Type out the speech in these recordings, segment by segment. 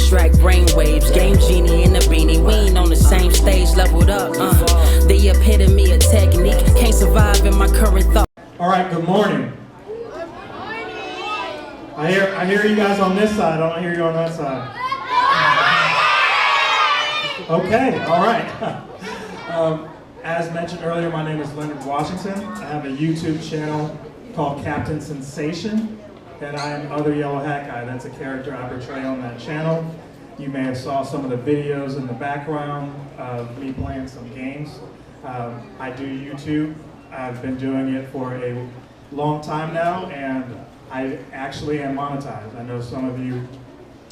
abstract brainwaves. Game genie in the beanie, we ain't on the same stage, leveled up. The epitome of technique, can't survive in my current thought. All right, good morning. I hear you guys on this side. I don't hear you on that side. Okay, all right. As mentioned earlier, my name is Leonard Washington. I have a YouTube channel called Captainsensation, and I am Other Yellow Hat Guy. That's a character I portray on that channel. You may have saw some of the videos in the background of me playing some games. I do YouTube. I've been doing it for a long time now, and I actually am monetized. I know some of you,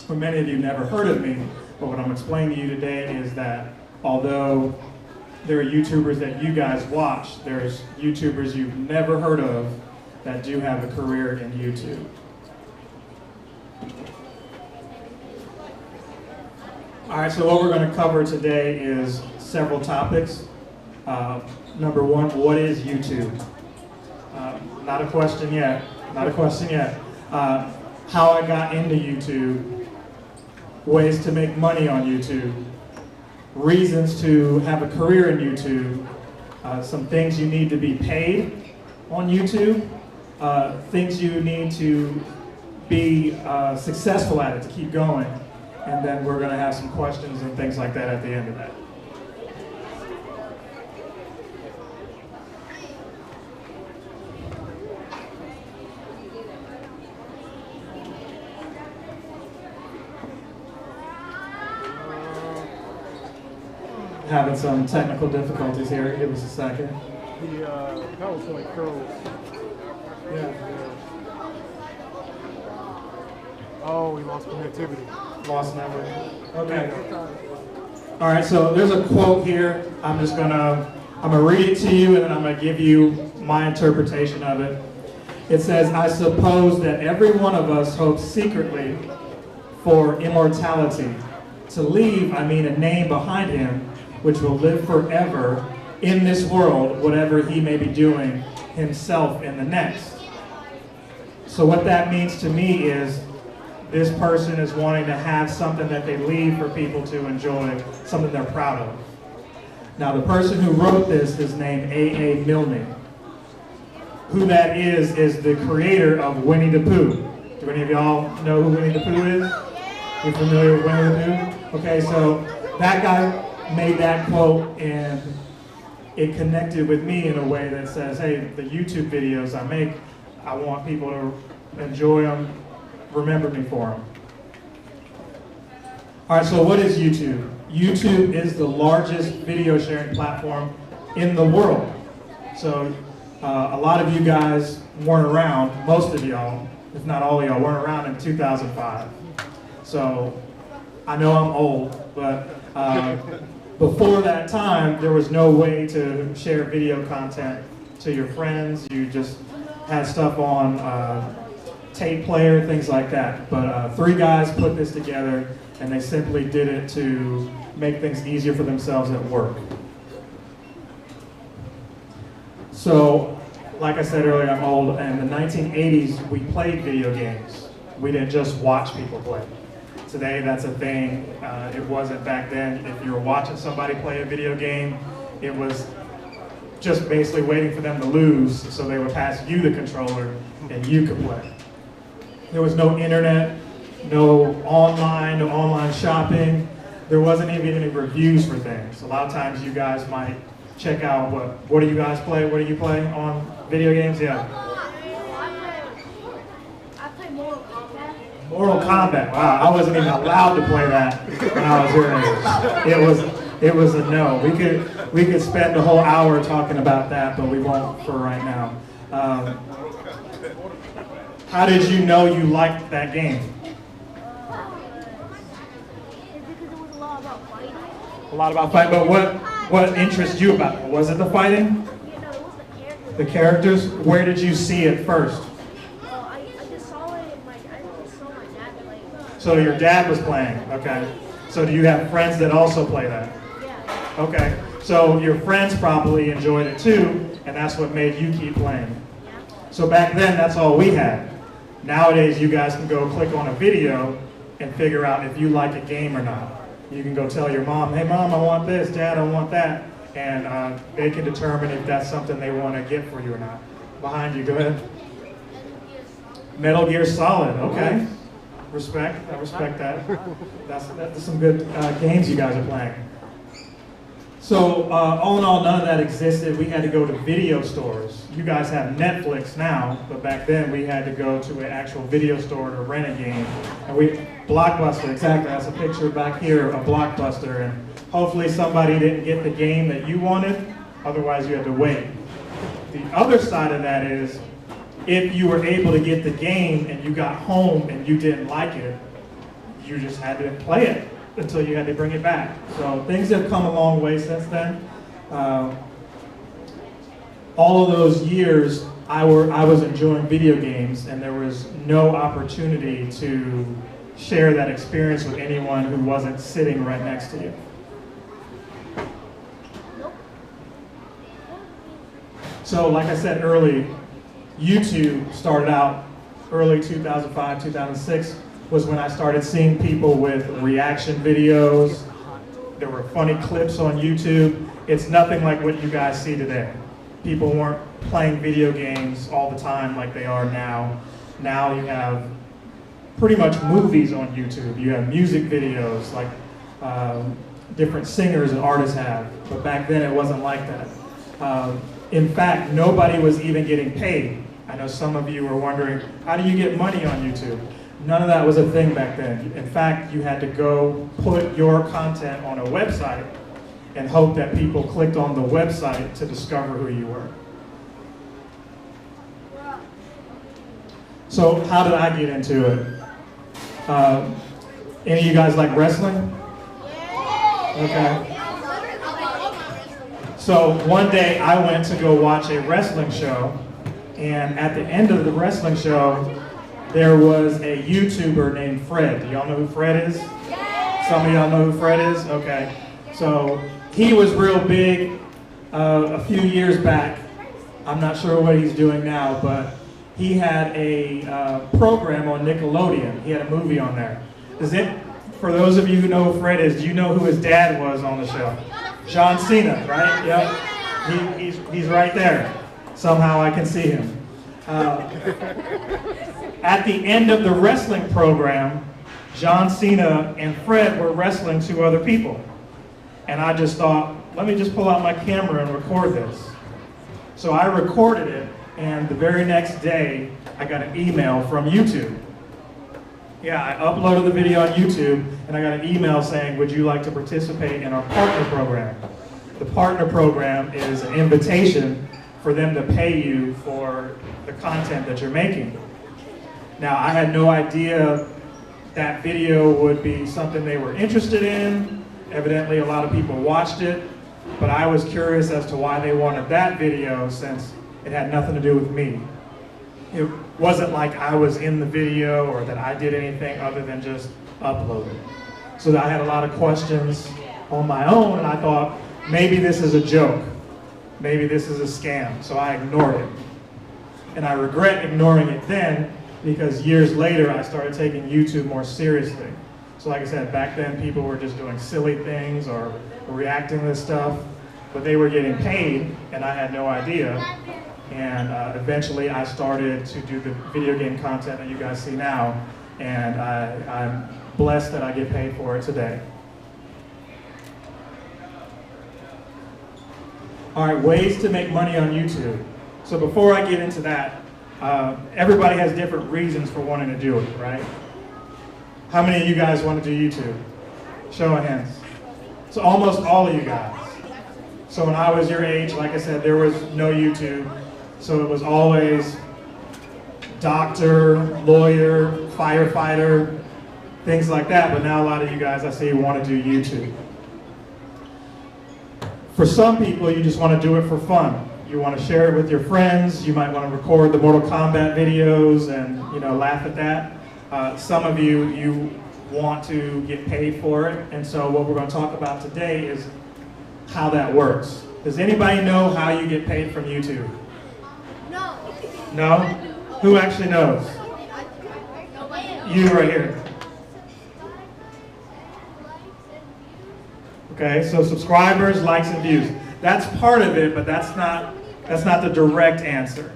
or many of you, never heard of me, but what I'm explaining to you today is that although there are YouTubers that you guys watch, there's YouTubers you've never heard of that do have a career in YouTube. All right, so what we're going to cover today is several topics. Number one, what is YouTube? Not a question yet. Not a question yet. How I got into YouTube, ways to make money on YouTube, reasons to have a career in YouTube, some things you need to be paid on YouTube, things you need to be successful at it to keep going, and then we're going to have some questions and things like that at the end of that. Having some technical difficulties here. Give us a second. The PowerPoint froze. Yeah. Oh, we lost connectivity. Lost network. Okay. All right. So there's a quote here. I'm gonna read it to you, and then I'm gonna give you my interpretation of it. It says, "I suppose that every one of us hopes secretly for immortality. To leave, I mean, a name behind him which will live forever in this world, whatever he may be doing himself in the next." So what that means to me is this person is wanting to have something that they leave for people to enjoy, something they're proud of. Now the person who wrote this is named A.A. Milne. Who that is the creator of Winnie the Pooh. Do any of y'all know who Winnie the Pooh is? You familiar with Winnie the Pooh? Okay, so that guy made that quote, and it connected with me in a way that says, hey, the YouTube videos I make, I want people to enjoy them, remember me for them. All right, so what is YouTube? YouTube is the largest video sharing platform in the world. So a lot of you guys weren't around, most of y'all, if not all of y'all, weren't around in 2005. So I know I'm old, but before that time, there was no way to share video content to your friends. You just had stuff on tape player, things like that. But three guys put this together, and they simply did it to make things easier for themselves at work. So, like I said earlier, I'm old. In the 1980s, we played video games. We didn't just watch people play. Today, that's a thing. It wasn't back then. If you were watching somebody play a video game, it was just basically waiting for them to lose so they would pass you the controller and you could play. There was no internet, no online shopping. There wasn't even any reviews for things. A lot of times you guys might check out what do you guys play? What do you play on video games? Yeah. Mortal Kombat. Wow, I wasn't even allowed to play that when I was your age. It was a no. We could spend a whole hour talking about that, but we won't for right now. How did you know you liked that game? Because it was a lot about fighting. A lot about fighting, but what interests you about it? Was it the fighting? You know, it was the characters. The characters? Where did you see it first? I just saw it in I just saw my dad play. So your dad was playing, okay. So do you have friends that also play that? Yeah. Okay, so your friends probably enjoyed it too, and that's what made you keep playing. Yeah. So back then, that's all we had. Nowadays, you guys can go click on a video and figure out if you like a game or not. You can go tell your mom, hey mom, I want this, dad, I want that, and they can determine if that's something they want to get for you or not. Behind you, go ahead. Metal Gear Solid, okay. Respect, I respect that. That's some good games you guys are playing. So all in all, none of that existed. We had to go to video stores. You guys have Netflix now, but back then we had to go to an actual video store to rent a game. And Blockbuster, exactly, that's a picture back here of Blockbuster. And hopefully somebody didn't get the game that you wanted, otherwise you had to wait. The other side of that is, if you were able to get the game and you got home and you didn't like it, you just had to play it until you had to bring it back. So things have come a long way since then. All of those years, I was enjoying video games, and there was no opportunity to share that experience with anyone who wasn't sitting right next to you. So like I said earlier, YouTube started out early 2005, 2006 was when I started seeing people with reaction videos. There were funny clips on YouTube. It's nothing like what you guys see today. People weren't playing video games all the time like they are now. Now you have pretty much movies on YouTube. You have music videos like different singers and artists have. But back then it wasn't like that. In fact, nobody was even getting paid. I know some of you were wondering, how do you get money on YouTube? None of that was a thing back then. In fact, you had to go put your content on a website and hope that people clicked on the website to discover who you were. So how did I get into it? Any of you guys like wrestling? Okay. So one day I went to go watch a wrestling show, and at the end of the wrestling show, there was a YouTuber named Fred. Do y'all know who Fred is? Some of y'all know who Fred is? Okay. So he was real big a few years back. I'm not sure what he's doing now, but he had a program on Nickelodeon. He had a movie on there. For those of you who know who Fred is, do you know who his dad was on the show? John Cena, right? Yep. He's right there. Somehow I can see him. At the end of the wrestling program, John Cena and Fred were wrestling two other people. And I just thought, let me just pull out my camera and record this. So I recorded it, and the very next day, I got an email from YouTube. Yeah, I uploaded the video on YouTube, and I got an email saying, would you like to participate in our partner program? The partner program is an invitation for them to pay you for the content that you're making. Now, I had no idea that video would be something they were interested in. Evidently, a lot of people watched it, but I was curious as to why they wanted that video since it had nothing to do with me. It wasn't like I was in the video or that I did anything other than just upload it. So I had a lot of questions on my own, and I thought, maybe this is a joke. Maybe this is a scam. So I ignored it. And I regret ignoring it then, because years later I started taking YouTube more seriously. So like I said, back then people were just doing silly things or reacting to stuff, but they were getting paid and I had no idea. And eventually I started to do the video game content that you guys see now, and I'm blessed that I get paid for it today. All right, ways to make money on YouTube. So before I get into that, everybody has different reasons for wanting to do it, right? How many of you guys want to do YouTube? Show of hands. So almost all of you guys. So when I was your age, like I said, there was no YouTube. So it was always doctor, lawyer, firefighter, things like that. But now a lot of you guys I see want to do YouTube. For some people, you just want to do it for fun. You want to share it with your friends. You might want to record the Mortal Kombat videos and laugh at that. Some of you want to get paid for it. And so what we're going to talk about today is how that works. Does anybody know how you get paid from YouTube? No. No? Who actually knows? You right here. Okay, so subscribers, likes, and views. That's part of it, but that's not the direct answer.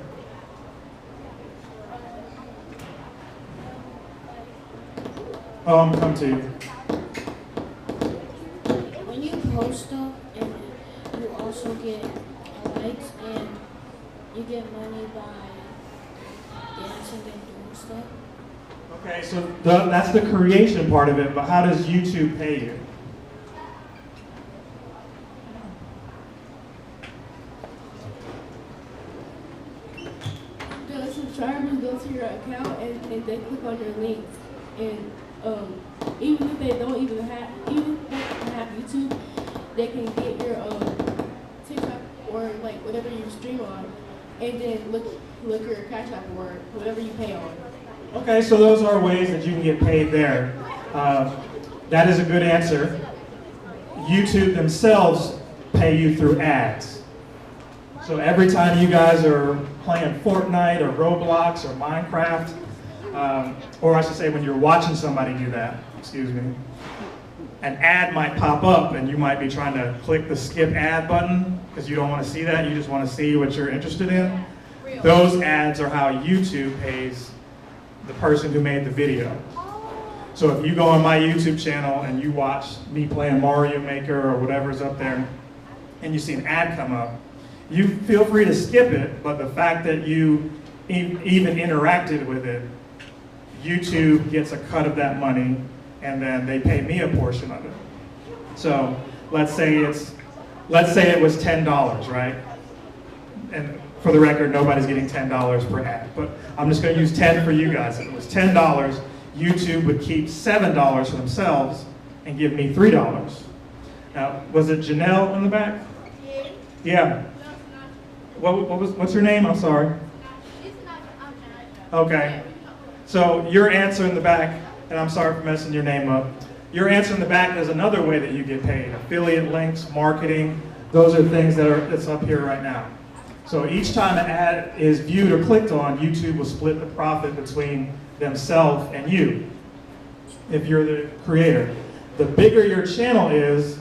Oh, I'm coming to you. When you post stuff and you also get likes and you get money by dancing and doing stuff. Okay, so that's the creation part of it, but how does YouTube pay you? The subscribers go to your account and they click on your links, and even if they don't even have YouTube, they can get your TikTok or like whatever you stream on, and then look your Cash App or whatever you pay on. Okay, so those are ways that you can get paid there. That is a good answer. YouTube themselves pay you through ads. So every time you guys are playing Fortnite or Roblox or Minecraft, or I should say when you're watching somebody do that, excuse me, an ad might pop up and you might be trying to click the skip ad button because you don't want to see that, you just want to see what you're interested in. Those ads are how YouTube pays the person who made the video. So if you go on my YouTube channel and you watch me playing Mario Maker or whatever's up there, and you see an ad come up, you feel free to skip it, but the fact that you even interacted with it, YouTube gets a cut of that money, and then they pay me a portion of it. So let's say it was $10, right? And for the record, nobody's getting $10 per ad, but I'm just going to use 10 for you guys. If it was $10, YouTube would keep $7 for themselves and give me $3. Now, was it Janelle in the back? Yeah. What's your name? I'm sorry. Okay. So your answer in the back, and I'm sorry for messing your name up. Your answer in the back is another way that you get paid. Affiliate links, marketing, those are things that's up here right now. So each time an ad is viewed or clicked on, YouTube will split the profit between themselves and you, if you're the creator. The bigger your channel is,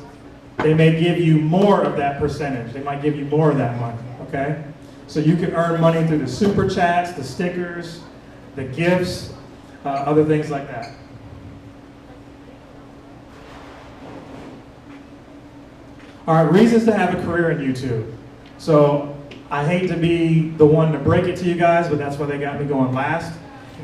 they may give you more of that percentage. They might give you more of that money, okay? So you can earn money through the super chats, the stickers, the gifts, other things like that. All right, reasons to have a career in YouTube. So I hate to be the one to break it to you guys, but that's why they got me going last.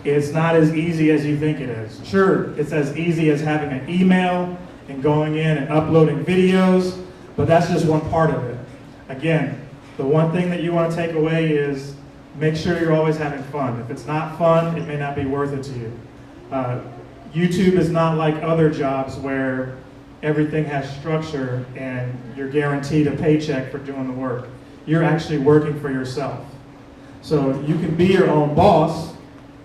It's not as easy as you think it is. Sure, it's as easy as having an email and going in and uploading videos, but that's just one part of it. Again, the one thing that you want to take away is make sure you're always having fun. If it's not fun, it may not be worth it to you. YouTube is not like other jobs where everything has structure and you're guaranteed a paycheck for doing the work. You're actually working for yourself. So you can be your own boss,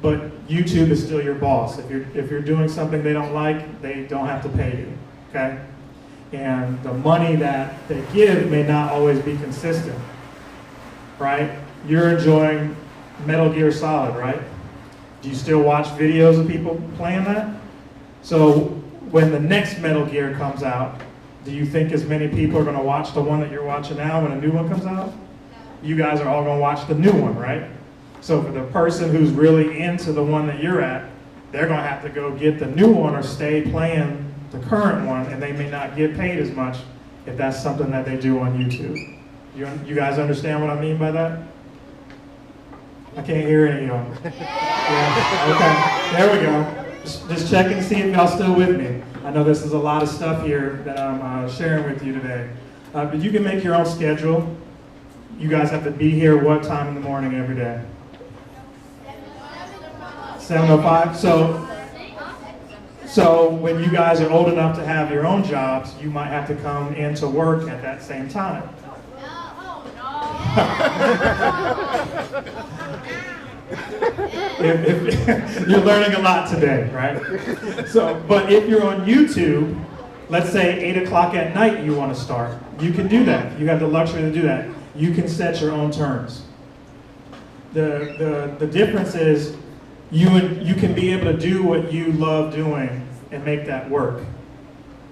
but YouTube is still your boss. If you're doing something they don't like, they don't have to pay you, okay? And the money that they give may not always be consistent, right? You're enjoying Metal Gear Solid, right? Do you still watch videos of people playing that? So when the next Metal Gear comes out, do you think as many people are going to watch the one that you're watching now when a new one comes out? You guys are all going to watch the new one, right? So for the person who's really into the one that you're at, they're going to have to go get the new one or stay playing the current one, and they may not get paid as much if that's something that they do on YouTube. You guys understand what I mean by that? I can't hear any of them. Yeah. Okay, there we go. Just checking to see if y'all still with me. I know this is a lot of stuff here that I'm sharing with you today. But you can make your own schedule. You guys have to be here what time in the morning every day? 7:05? So when you guys are old enough to have your own jobs, you might have to come into work at that same time. You're learning a lot today, right? So, but if you're on YouTube, let's say 8 o'clock at night you want to start, you can do that. You have the luxury to do that. You can set your own terms. The difference is you can be able to do what you love doing and make that work.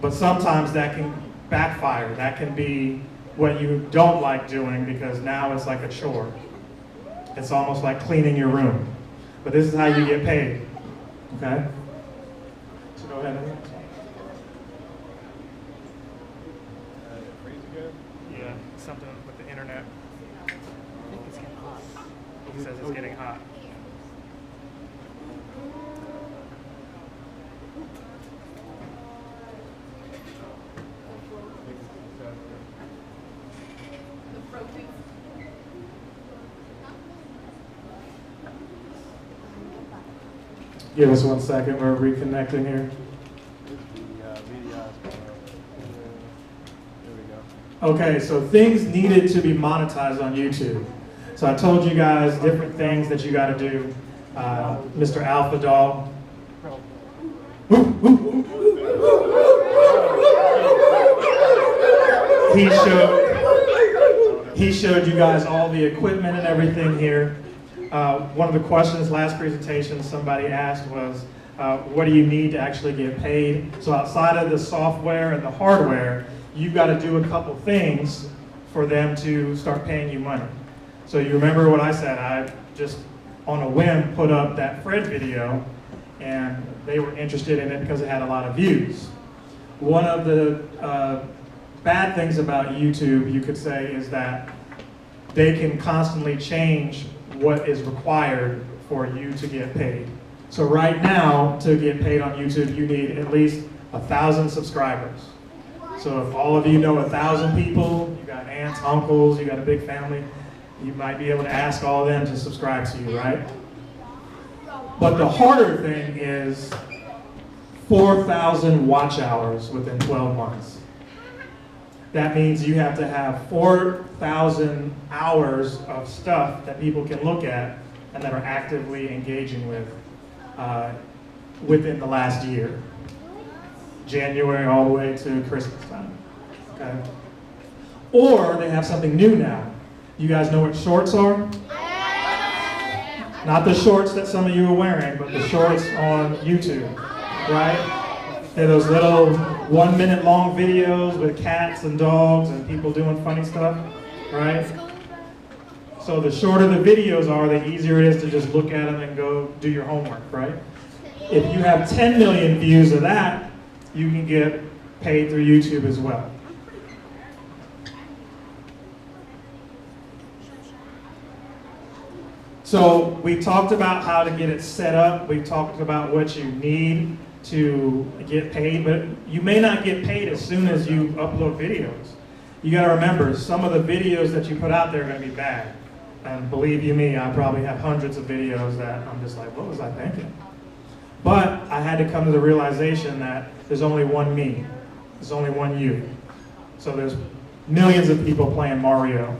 But sometimes that can backfire. That can be what you don't like doing because now it's like a chore. It's almost like cleaning your room. But this is how you get paid, okay? So go ahead. Yeah, something with the internet. I think it's getting hot. It says it's getting hot. Give us 1 second, we're reconnecting here. Okay, so things needed to be monetized on YouTube. So I told you guys different things that you got to do. Mr. Alpha Dog. He showed you guys all the equipment and everything here. One of the questions last presentation somebody asked was, what do you need to actually get paid? So outside of the software and the hardware, you've got to do a couple things for them to start paying you money. So you remember what I said, I just on a whim put up that Fred video and they were interested in it because it had a lot of views. One of the bad things about YouTube, you could say, is that they can constantly change what is required for you to get paid. So right now, to get paid on YouTube, you need at least 1,000 subscribers. So if all of you know 1,000 people, you got aunts, uncles, you got a big family, you might be able to ask all of them to subscribe to you, right? But the harder thing is 4,000 watch hours within 12 months. That means you have to have 4,000 hours of stuff that people can look at and that are actively engaging with within the last year. January all the way to Christmas time, okay? Or they have something new now. You guys know what shorts are? Not the shorts that some of you are wearing, but the shorts on YouTube, right? They're those little 1 minute long videos with cats and dogs and people doing funny stuff, right? So the shorter the videos are, the easier it is to just look at them and go do your homework, right? If you have 10 million views of that, you can get paid through YouTube as well. So we talked about how to get it set up. We talked about what you need to get paid, but you may not get paid as soon as you upload videos. You gotta remember, some of the videos that you put out there are gonna be bad. And believe you me, I probably have hundreds of videos that I'm just like, what was I thinking? But I had to come to the realization that there's only one me. There's only one you. So there's millions of people playing Mario.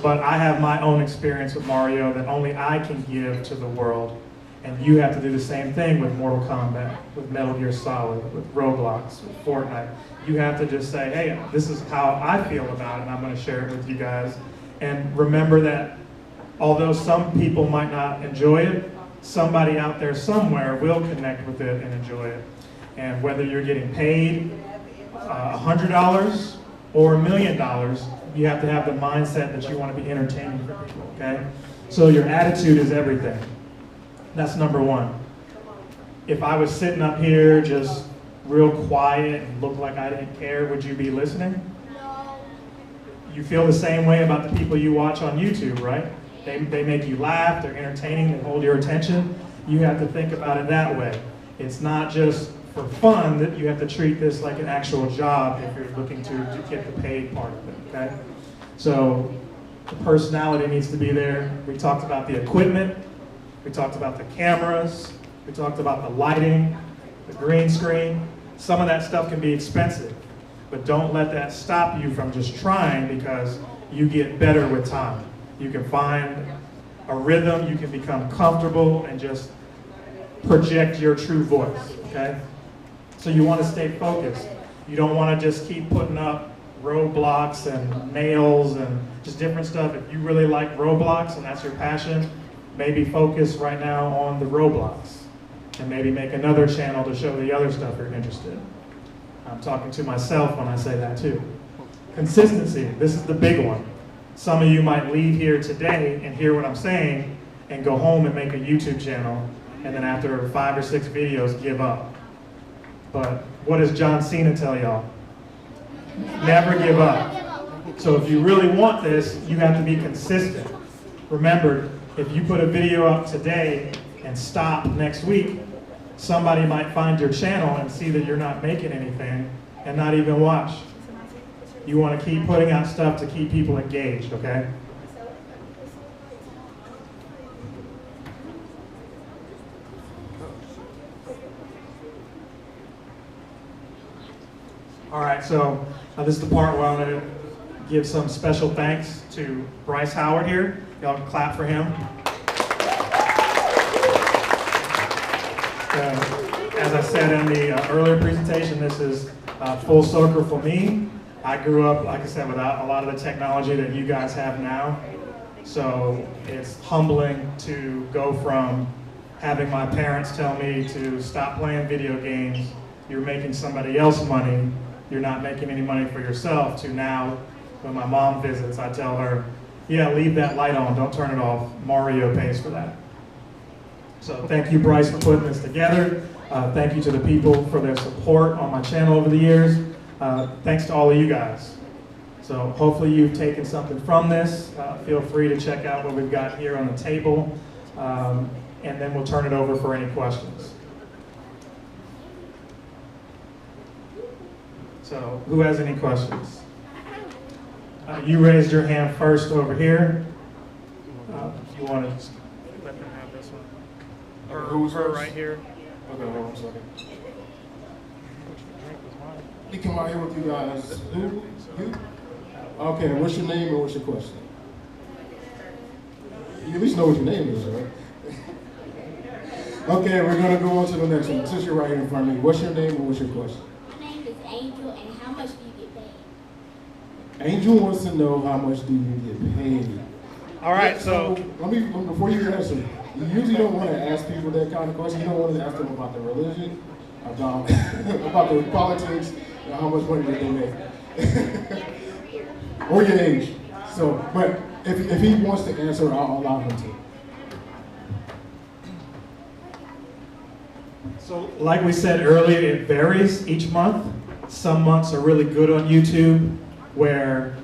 But I have my own experience with Mario that only I can give to the world. And you have to do the same thing with Mortal Kombat, with Metal Gear Solid, with Roblox, with Fortnite. You have to just say, hey, this is how I feel about it, and I'm going to share it with you guys. And remember that although some people might not enjoy it, somebody out there somewhere will connect with it and enjoy it. And whether you're getting paid $100 or $1 million, you have to have the mindset that you want to be entertaining for people, okay? So your attitude is everything. That's number one. If I was sitting up here just real quiet and looked like I didn't care, would you be listening? No. You feel the same way about the people you watch on YouTube, right? They make you laugh, they're entertaining, they hold your attention. You have to think about it that way. It's not just for fun, that you have to treat this like an actual job if you're looking to get the paid part of it, okay? So the personality needs to be there. We talked about the equipment, we talked about the cameras, we talked about the lighting, the green screen. Some of that stuff can be expensive, but don't let that stop you from just trying, because you get better with time. You can find a rhythm, you can become comfortable and just project your true voice, okay? So you want to stay focused. You don't want to just keep putting up roadblocks and nails and just different stuff. If you really like Roblox and that's your passion, maybe focus right now on the Roblox and maybe make another channel to show the other stuff you're interested in. I'm talking to myself when I say that too. Consistency, this is the big one. Some of you might leave here today and hear what I'm saying and go home and make a YouTube channel, and then after 5 or 6 videos, give up. But what does John Cena tell y'all? Never give up. So if you really want this, you have to be consistent. Remember, if you put a video up today and stop next week, somebody might find your channel and see that you're not making anything and not even watch. You want to keep putting out stuff to keep people engaged, okay? All right, so this is the part where I'm going to give some special thanks to Bryce Howard here. Y'all can clap for him. As I said in the earlier presentation, this is full circle for me. I grew up, like I said, without a lot of the technology that you guys have now. So it's humbling to go from having my parents tell me to stop playing video games, you're making somebody else money, you're not making any money for yourself, to now, when my mom visits, I tell her, yeah, leave that light on, don't turn it off. Mario pays for that. So thank you, Bryce, for putting this together. Thank you to the people for their support on my channel over the years. Thanks to all of you guys. So hopefully you've taken something from this. Feel free to check out what we've got here on the table, and then we'll turn it over for any questions. So who has any questions? You raised your hand first over here. You want to Let them have this one. Or who's Her first? right here. Okay, hold on a second. Drink was mine. He come out here with you guys. Who? You? Okay, what's your name and what's your question? You at least know what your name is, right? Okay, we're gonna go on to the next one. Since you're right here in front of me, what's your name and what's your question? My name is Angel, and how much do you get paid? Angel wants to know how much do you get paid. All right, so let me before you answer. You usually don't want to ask people that kind of question. You don't want to ask them about their religion, about about their politics, and how much money that they make, or your age. So, but if he wants to answer, I'll allow him to. So, like we said earlier, it varies each month. Some months are really good on YouTube, where,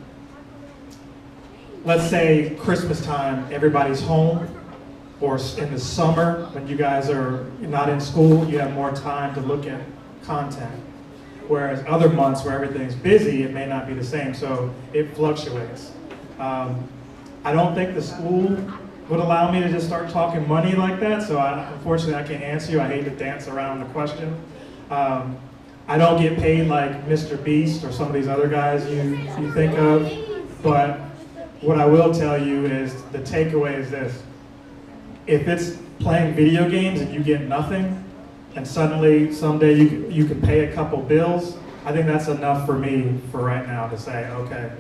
let's say Christmas time, everybody's home, or in the summer, when you guys are not in school, you have more time to look at content. Whereas other months where everything's busy, it may not be the same, so it fluctuates. I don't think the school would allow me to just start talking money like that, so unfortunately I can't answer you. I hate to dance around the question. I don't get paid like Mr. Beast or some of these other guys you think of, but what I will tell you is the takeaway is this. If it's playing video games and you get nothing, and suddenly someday you can pay a couple bills, I think that's enough for me for right now to say, okay,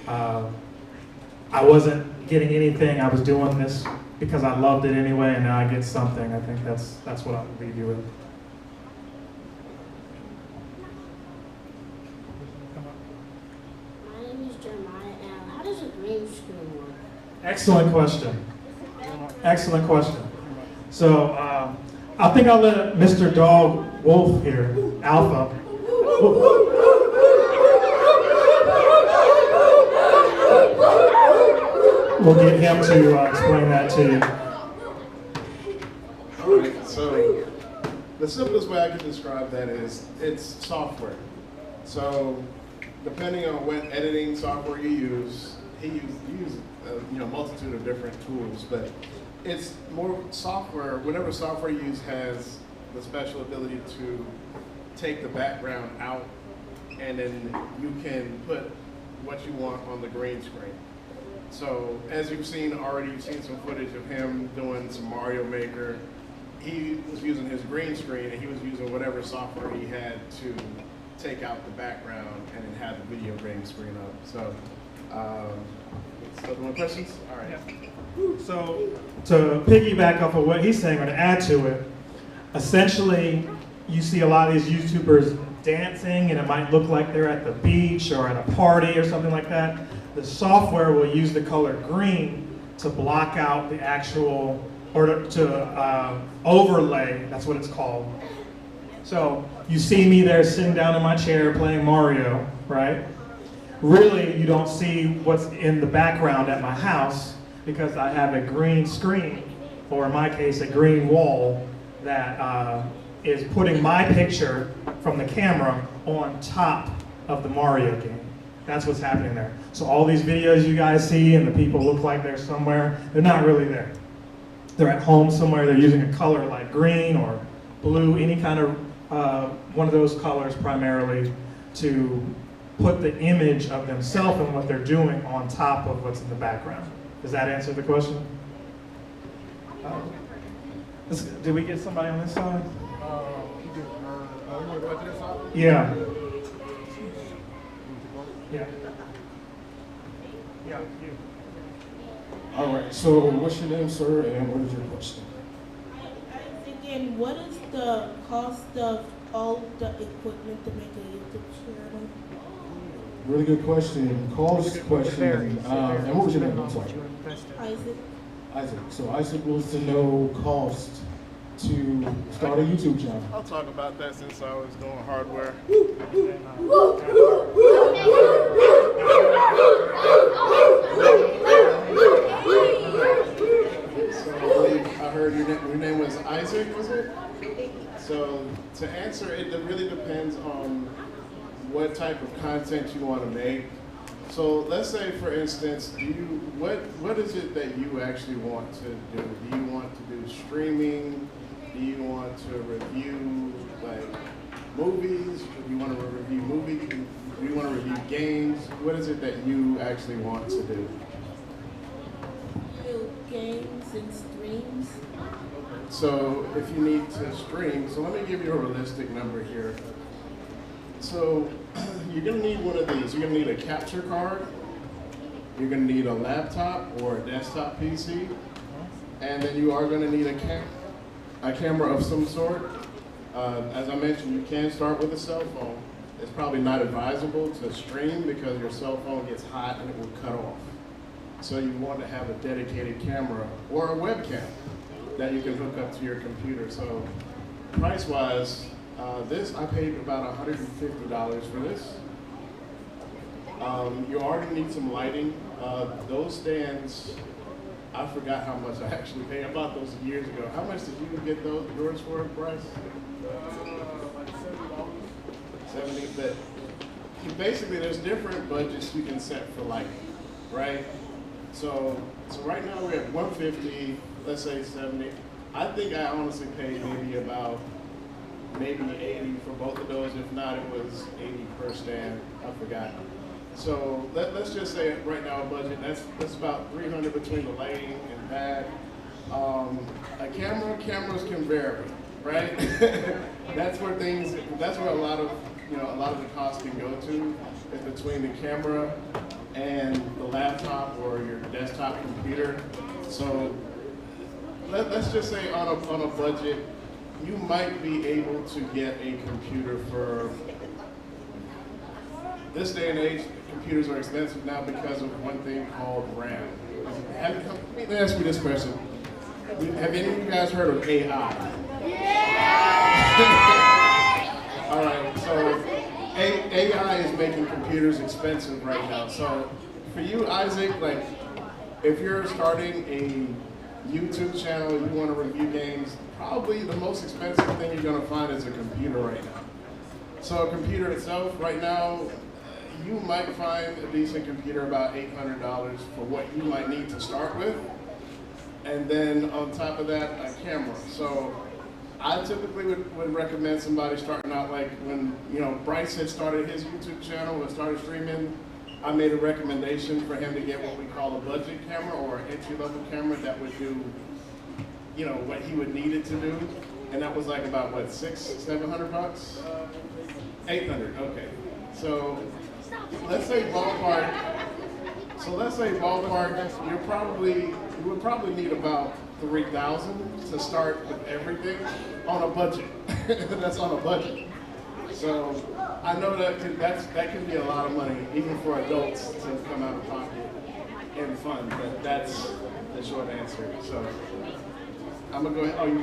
I wasn't getting anything, I was doing this because I loved it anyway, and now I get something. I think that's what I'll leave you with. My name is Jeremiah. Now, how does a green screen work? Excellent question. Excellent question. So I think I'll let Mr. Dog Wolf here, Alpha. We'll get him to explain that to you. All right, so the simplest way I can describe that is it's software. So depending on what editing software you use, you use a multitude of different tools, but it's more software. Whatever software you use has the special ability to take the background out, and then you can put what you want on the green screen. So as you've seen already, you've seen some footage of him doing some Mario Maker. He was using his green screen, and he was using whatever software he had to take out the background and then have the video game screen up. So, still doing questions? All right. So to piggyback off of what he's saying, or to add to it, essentially you see a lot of these YouTubers dancing and it might look like they're at the beach or at a party or something like that, the software will use the color green to block out the actual, or to overlay, that's what it's called. So you see me there sitting down in my chair playing Mario, right? Really, you don't see what's in the background at my house because I have a green screen, or in my case, a green wall that is putting my picture from the camera on top of the Mario game. That's what's happening there. So all these videos you guys see and the people look like they're somewhere, they're not really there. They're at home somewhere, they're using a color like green or blue, any kind of one of those colors primarily to put the image of themselves and what they're doing on top of what's in the background. Does that answer the question? Did we get somebody on this side? Yeah. Yeah. Yeah, you. All right, so what's your name, sir, and what is your question? I'm thinking, what is the cost of all the equipment to make a YouTube channel? Really good question. Cost question. And what was your name? I'm sorry. Isaac. Isaac. So Isaac wants to know cost to start a YouTube channel. I'll talk about that since I was doing hardware. So I believe I heard your name was Isaac, was it? So to answer it, really depends on what type of content you want to make. So let's say, for instance, what is it that you actually want to do? Do you want to do streaming? Do you want to review like movies? Do you want to review movies? Do you want to review games? What is it that you actually want to do? Do games and streams. So if you need to stream, so let me give you a realistic number here. So you're gonna need one of these. You're gonna need a capture card. You're gonna need a laptop or a desktop PC. And then you are gonna need a camera of some sort. As I mentioned, you can start with a cell phone. It's probably not advisable to stream because your cell phone gets hot and it will cut off. So you want to have a dedicated camera or a webcam that you can hook up to your computer. So price-wise, this I paid about $150 for this. You already need some lighting. Those stands, I forgot how much I actually paid. I bought those years ago. How much did you get yours for, Bryce? Like $70. 70, but basically there's different budgets you can set for lighting, right? So right now we're at 150, let's say 70. I think I honestly paid maybe 80 for both of those. If not, it was 80 per stand. I forgot. So let's just say right now budget, that's about $300 between the lighting and that. Cameras can vary, right? that's where a lot of the cost can go to, is between the camera and the laptop or your desktop computer. So let's just say on a budget, you might be able to get a computer for this day and age. Computers are expensive now because of one thing called RAM. Let me ask you this question. Have any of you guys heard of AI? All right, so AI is making computers expensive right now. So for you, Isaac, like if you're starting a YouTube channel, you want to review games, probably the most expensive thing you're going to find is a computer right now. So a computer itself, right now, you might find a decent computer about $800 for what you might need to start with. And then on top of that, a camera. So I typically would recommend somebody starting out, like when Bryce had started his YouTube channel and started streaming, I made a recommendation for him to get what we call a budget camera or an entry-level camera that would do, what he would need it to do. And that was like about what, $600-700? 800, okay. So let's say ballpark, you would probably need about $3,000 to start with everything on a budget. That's on a budget. So I know that that can be a lot of money, even for adults to come out of pocket and fun. But that's the short answer. So I'm gonna go ahead. Oh, you.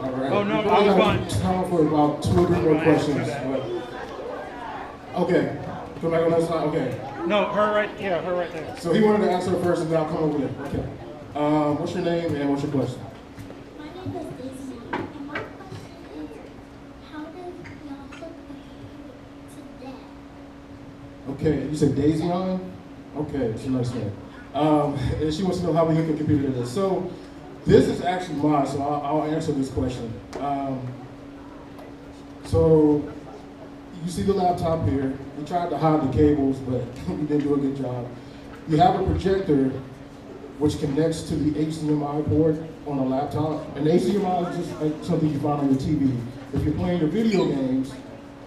All right. Oh, no, We I probably was got fine. time for about 2 or 3 more questions. Okay. Come back on that side. Okay. No, her right there. So he wanted to answer first, and then I'll come over there. Okay. What's your name and what's your question? My name is Daisy, and my question is, how does y'all hook to that? Okay, you said Daisy on? Okay, it's a nice name. And she wants to know how we hook a computer to this. So this is actually mine, so I'll answer this question. So you see the laptop here. We tried to hide the cables, but we didn't do a good job. You have a projector which connects to the HDMI port on a laptop. And HDMI is just like something you find on your TV. If you're playing your video games,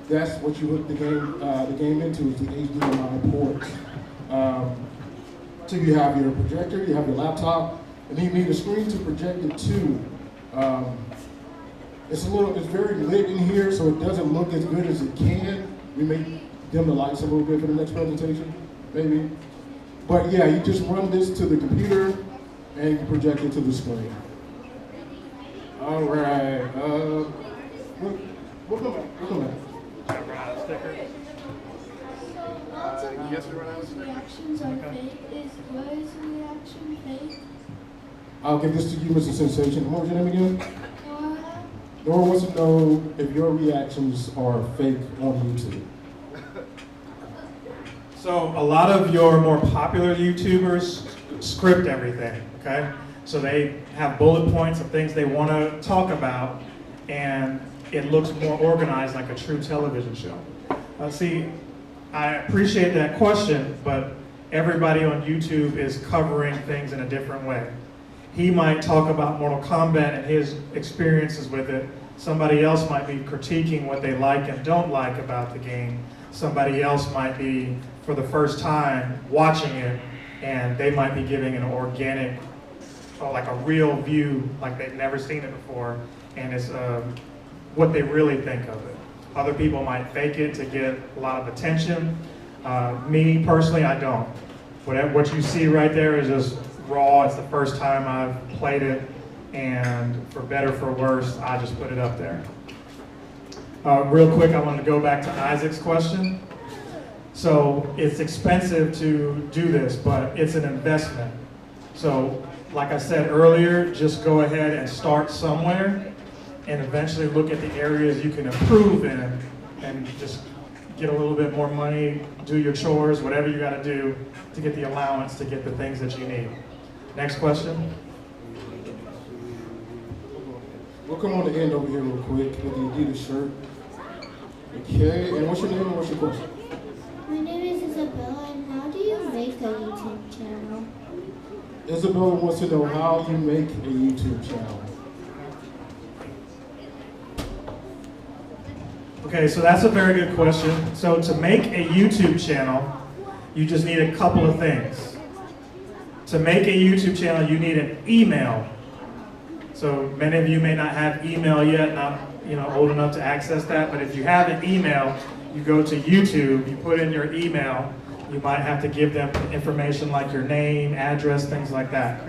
that's what you hook the game into, is the HDMI port. So you have your projector, you have your laptop, and then you need a screen to project it to. It's very lit in here, so it doesn't look as good as it can. We may dim the lights a little bit for the next presentation, maybe. But yeah, you just run this to the computer and you project it to the screen. All right. We'll come back. Yes, we run out of stickers. Reactions are fake. What is reaction fake? I'll give this to you, Mr. Sensation. What was your name again? Nora? Nora wants to know if your reactions are fake on YouTube. So a lot of your more popular YouTubers script everything, okay? So they have bullet points of things they want to talk about, and it looks more organized like a true television show. See, I appreciate that question, but everybody on YouTube is covering things in a different way. He might talk about Mortal Kombat and his experiences with it. Somebody else might be critiquing what they like and don't like about the game. Somebody else might be, for the first time, watching it, and they might be giving an organic, or like a real view, like they've never seen it before, and it's what they really think of it. Other people might fake it to get a lot of attention. Me, personally, I don't. What you see right there is just raw. It's the first time I've played it, and for better, for worse, I just put it up there. Real quick, I wanted to go back to Isaac's question. So it's expensive to do this, but it's an investment. So like I said earlier, just go ahead and start somewhere and eventually look at the areas you can improve in and just get a little bit more money, do your chores, whatever you got to do to get the allowance to get the things that you need. Next question. We'll come on the end over here real quick with the Adidas shirt. Okay, and what's your name and what's your question? My name is Isabella, and how do you make a YouTube channel? Isabella wants to know how you make a YouTube channel. Okay, so that's a very good question. So to make a YouTube channel, you just need a couple of things. To make a YouTube channel, you need an email. So many of you may not have email yet, not old enough to access that, but if you have an email, you go to YouTube, you put in your email, you might have to give them information like your name, address, things like that.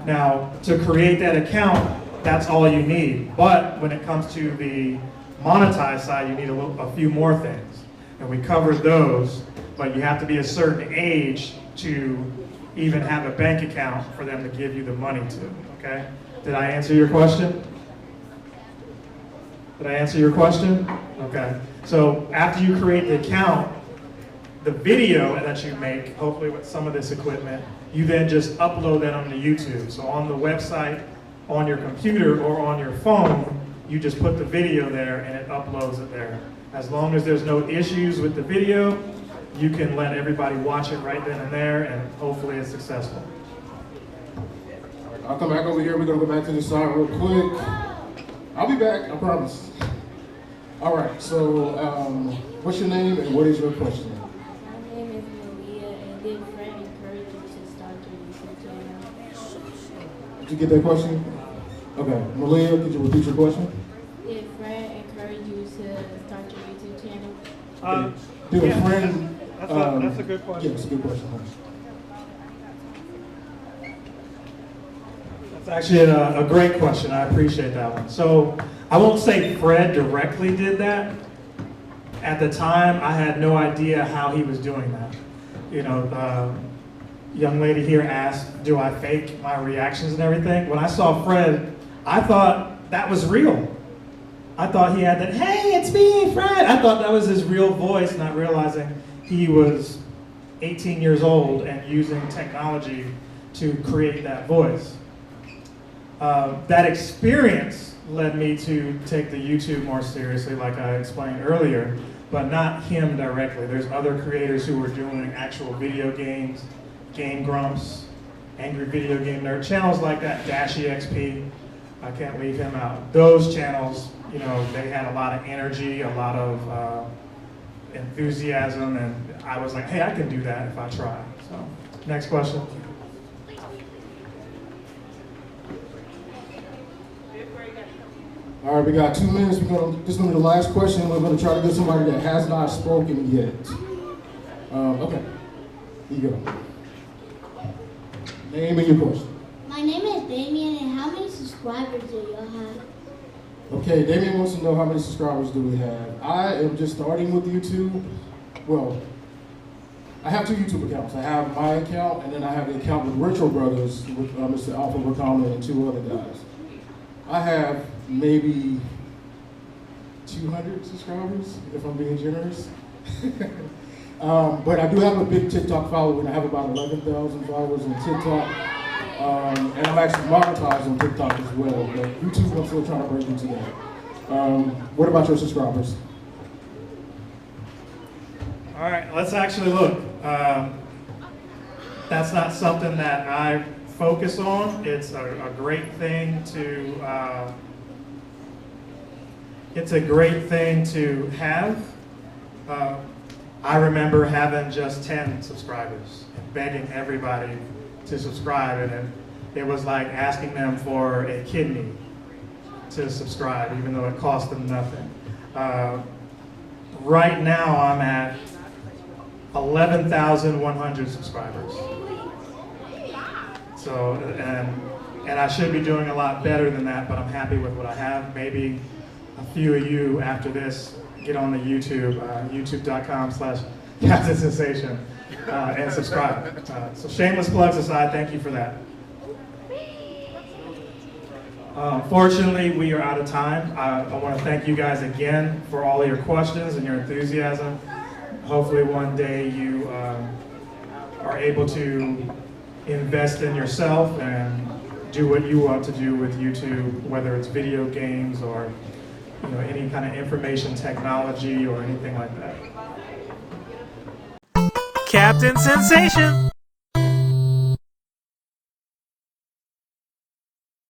Now, to create that account, that's all you need. But when it comes to the monetized side, you need a few more things. And we covered those, but you have to be a certain age to even have a bank account for them to give you the money to, okay? Did I answer your question? Did I answer your question? Okay. So after you create the account, the video that you make, hopefully with some of this equipment, you then just upload that onto YouTube. So on the website, on your computer, or on your phone, you just put the video there and it uploads it there. As long as there's no issues with the video, you can let everybody watch it right then and there, and hopefully it's successful. I'll come back over here. We're going to go back to the side real quick. I'll be back, I promise. All right, so what's your name and what is your question? My name is Maria, and did Fred encourage you to start your YouTube channel? Did you get that question? Okay, Malia, could you repeat your question? Did Fred encourage you to Did yeah, a friend? that's a good question. Yeah, that's a good question. That's actually a great question. I appreciate that one. So I won't say Fred directly did that. At the time, I had no idea how he was doing that. You know, the young lady here asked, do I fake my reactions and everything? When I saw Fred, I thought that was real. I thought he had that, hey, it's me, Fred. I thought that was his real voice, not realizing he was 18 years old and using technology to create that voice. That experience led me to take the YouTube more seriously, like I explained earlier, but not him directly. There's other creators who were doing actual video games, Game Grumps, Angry Video Game Nerd, channels like that, DashEXP, I can't leave him out. Those channels, you know, they had a lot of energy, a lot of enthusiasm, and I was like, hey, I can do that if I try. So, next question. All right, we got 2 minutes. This is going to be the last question. We're going to try to get somebody that has not spoken yet. Okay, here you go. Name and your question. My name is Damien, and how many subscribers do y'all have? Okay, Damien wants to know how many subscribers do we have. I am just starting with YouTube. Well, I have 2 YouTube accounts. I have my account, and then I have the account with Retro Brothers, with Mr. Alpha Wakanda and 2 other guys. I have maybe 200 subscribers, if I'm being generous. But I do have a big TikTok following. I have about 11,000 followers on TikTok. And I'm actually monetized on TikTok as well, but YouTube, I'm still trying to break into that. What about your subscribers? All right, let's actually look. That's not something that I focus on. It's a great thing to have. I remember having just 10 subscribers and begging everybody to subscribe, and it was like asking them for a kidney to subscribe, even though it cost them nothing. Right now I'm at 11,100 subscribers. So, and I should be doing a lot better than that, but I'm happy with what I have. Maybe a few of you after this get on the YouTube, youtube.com/captainsensation, and subscribe. So shameless plugs aside, thank you for that. Fortunately, we are out of time. I want to thank you guys again for all of your questions and your enthusiasm. Hopefully one day you are able to invest in yourself and do what you want to do with YouTube, whether it's video games or any kind of information technology or anything like that. Captain Sensation!